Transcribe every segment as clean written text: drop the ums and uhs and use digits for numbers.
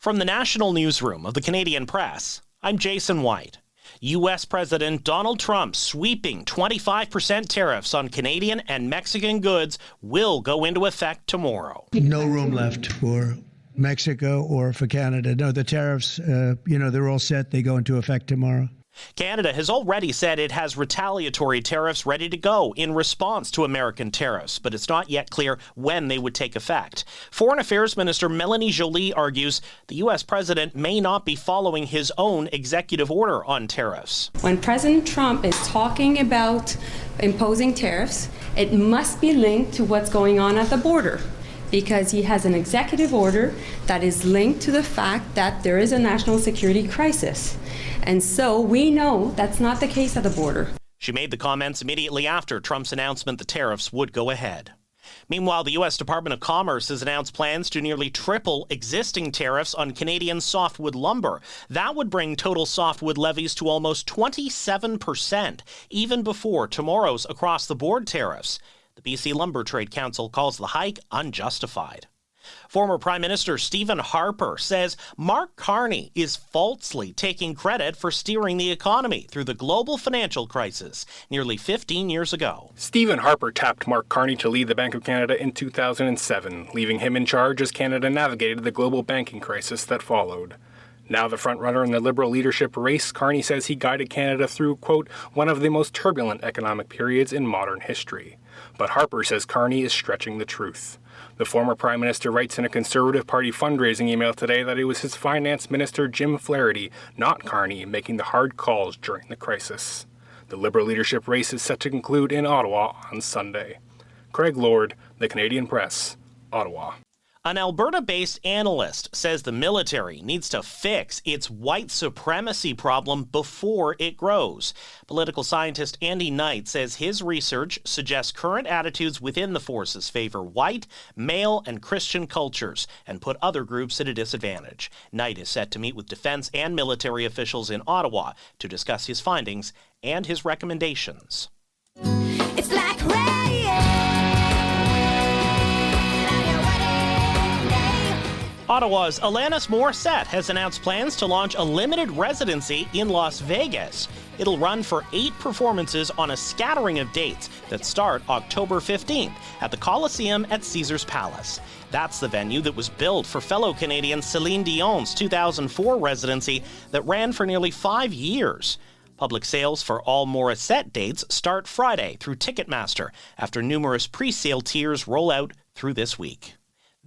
From the National Newsroom of the Canadian Press, I'm Jason White. U.S. President Donald Trump's sweeping 25% tariffs on Canadian and Mexican goods will go into effect tomorrow. No room left for Mexico or for Canada. No, the tariffs, they're all set. They go into effect tomorrow. Canada has already said it has retaliatory tariffs ready to go in response to American tariffs, but it's not yet clear when they would take effect. Foreign Affairs Minister Melanie Joly argues the U.S. president may not be following his own executive order on tariffs. When President Trump is talking about imposing tariffs, it must be linked to what's going on at the border, because he has an executive order that is linked to the fact that there is a national security crisis. And so we know that's not the case at the border. She made the comments immediately after Trump's announcement the tariffs would go ahead. Meanwhile, the U.S. Department of Commerce has announced plans to nearly triple existing tariffs on Canadian softwood lumber. That would bring total softwood levies to almost 27%, even before tomorrow's across-the-board tariffs. The BC Lumber Trade Council calls the hike unjustified. Former Prime Minister Stephen Harper says Mark Carney is falsely taking credit for steering the economy through the global financial crisis nearly 15 years ago. Stephen Harper tapped Mark Carney to lead the Bank of Canada in 2007, leaving him in charge as Canada navigated the global banking crisis that followed. Now the frontrunner in the Liberal leadership race, Carney says he guided Canada through, quote, one of the most turbulent economic periods in modern history. But Harper says Carney is stretching the truth. The former Prime Minister writes in a Conservative Party fundraising email today that it was his Finance Minister Jim Flaherty, not Carney, making the hard calls during the crisis. The Liberal leadership race is set to conclude in Ottawa on Sunday. Craig Lord, The Canadian Press, Ottawa. An Alberta-based analyst says the military needs to fix its white supremacy problem before it grows. Political scientist Andy Knight says his research suggests current attitudes within the forces favor white, male, and Christian cultures and put other groups at a disadvantage. Knight is set to meet with defense and military officials in Ottawa to discuss his findings and his recommendations. It's like rain. Ottawa's Alanis has announced plans to launch a limited residency in Las Vegas. It'll run for 8 performances on a scattering of dates that start October 15th at the Coliseum at Caesars Palace. That's the venue that was built for fellow Canadian Celine Dion's 2004 residency that ran for nearly 5 years. Public sales for all Morissette dates start Friday through Ticketmaster after numerous pre-sale tiers roll out through this week.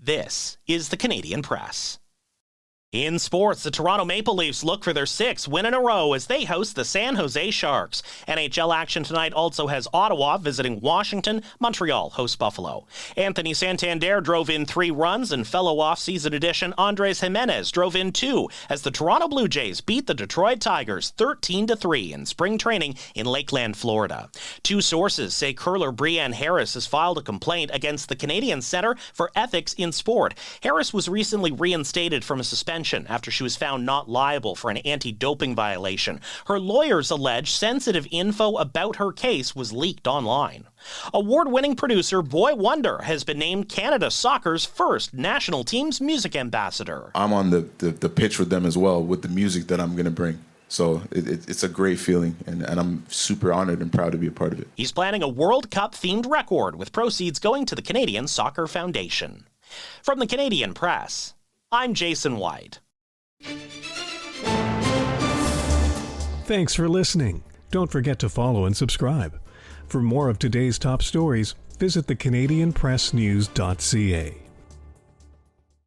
This is the Canadian Press. In sports, the Toronto Maple Leafs look for their 6th win in a row as they host the San Jose Sharks. NHL action tonight also has Ottawa visiting Washington. Montreal hosts Buffalo. Anthony Santander drove in 3 runs, and fellow off-season addition Andres Jimenez drove in 2 as the Toronto Blue Jays beat the Detroit Tigers 13-3 in spring training in Lakeland, Florida. 2 sources say curler Brianne Harris has filed a complaint against the Canadian Centre for Ethics in Sport. Harris was recently reinstated from a suspension after she was found not liable for an anti-doping violation. Her lawyers allege sensitive info about her case was leaked online. Award-winning producer Boy Wonder has been named Canada Soccer's first national team's music ambassador. I'm on the pitch with them as well with the music that I'm going to bring. So it's a great feeling, and I'm super honored and proud to be a part of it. He's planning a World Cup-themed record with proceeds going to the Canadian Soccer Foundation. From the Canadian Press, I'm Jason White. Thanks for listening. Don't forget to follow and subscribe. For more of today's top stories, visit thecanadianpressnews.ca.